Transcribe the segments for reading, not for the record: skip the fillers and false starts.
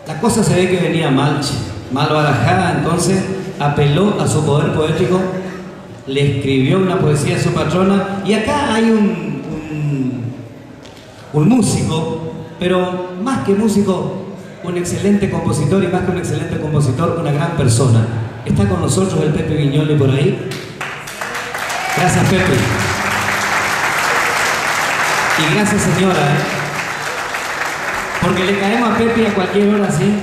La cosa se ve que venía mal barajada, entonces apeló a su poder poético, le escribió una poesía a su patrona, y acá hay un músico, pero más que músico, un excelente compositor, y más que un excelente compositor, una gran persona. Está con nosotros el Pepe Viñoly por ahí. Gracias, Pepe. Y gracias, señora, porque le caemos a Pepe a cualquier hora así,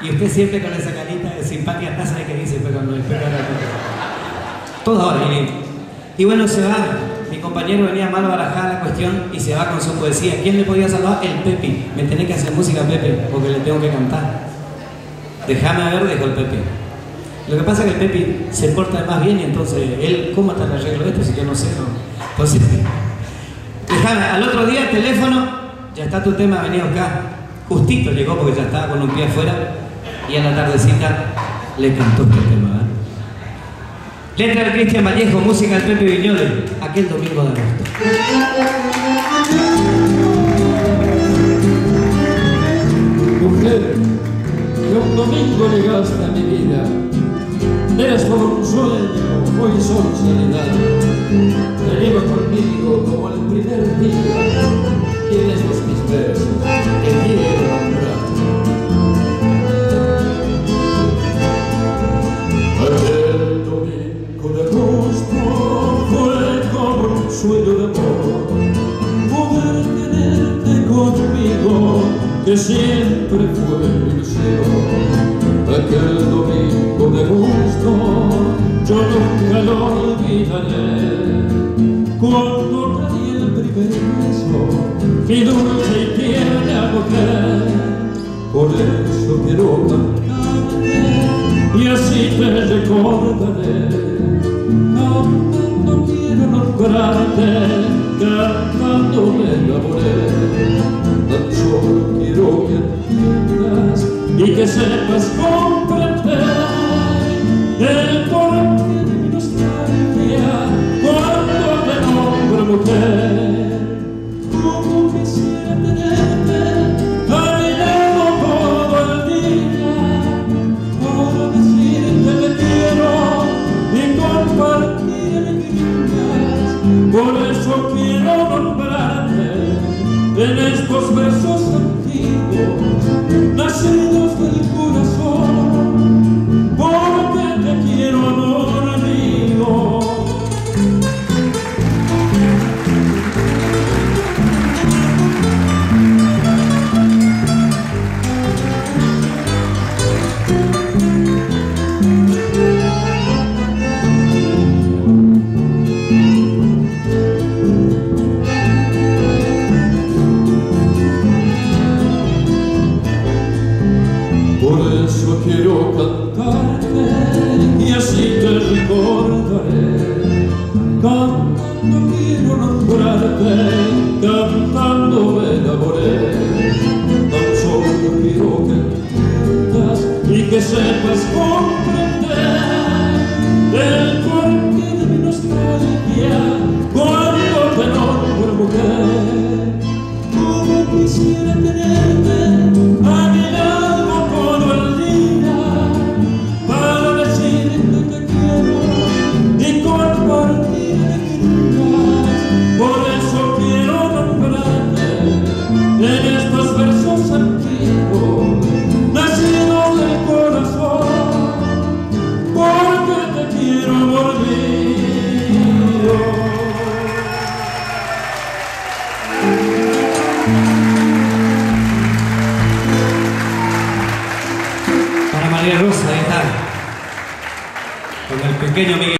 y usted siempre con esa carita de simpatía, no sabe qué dice, pero no espera la toda hora. Y bueno, se va. Mi compañero venía mal barajada la cuestión y se va con su poesía. ¿Quién le podía salvar? El Pepe. Me tenés que hacer música, Pepe, porque le tengo que cantar. Déjame ver, dijo el Pepe. Lo que pasa es que el Pepe se porta más bien, y entonces él, ¿cómo está el arreglo de esto? Si yo no sé, ¿no? Entonces, déjame, al otro día el teléfono, ya está tu tema, vení acá. Justito llegó porque ya estaba con un pie afuera, y a la tardecita le cantó este tema, ¿eh? Letra de Cristian Vallejo, música del Pepe Viñoly, aquel domingo de agosto. Mujer, que un domingo llegaste a mi vida, eras como un sueño, hoy son realidad. Te llevo conmigo como el primer día, y en estos mis versos te quiero nombrar. Aquel domingo de agosto fue como un sueño de amor, poder tenerte conmigo, que siempre fue mi ilusión. Aquel domingo de agosto yo nunca lo olvidaré, cuando caí el primer beso, mi dulce y tierna mujer. Por eso quiero cantarte y así te recordaré, cantando quiero nombrarte, cantando me enamoré. Tan solo quiero que entiendas y que sepas comprender el porqué de mi nostalgia cuando te nombro mujer. Como quisiera tenerte a mi lado todo el día, para decirte te quiero y compartir alegrías. Por eso quiero nombrarte en estos versos antiguos, nacidos del corazón, porque te quiero, amor mío. Por eso quiero cantarte y así te recordaré, cantando quiero nombrarte, cantando me enamoré. Tan solo quiero que entiendas y que sepas comprender el porqué de mi nostalgia cuando te nombro mujer. Como quisiera tenerte a mi lado todo el día, para decirte te quiero y compartir alegrías. Por eso quiero nombrarte en estos versos antiguos, nacidos del corazón, porque te quiero, amor mío. Para María Rosa, ahí está, con el pequeño Miguel.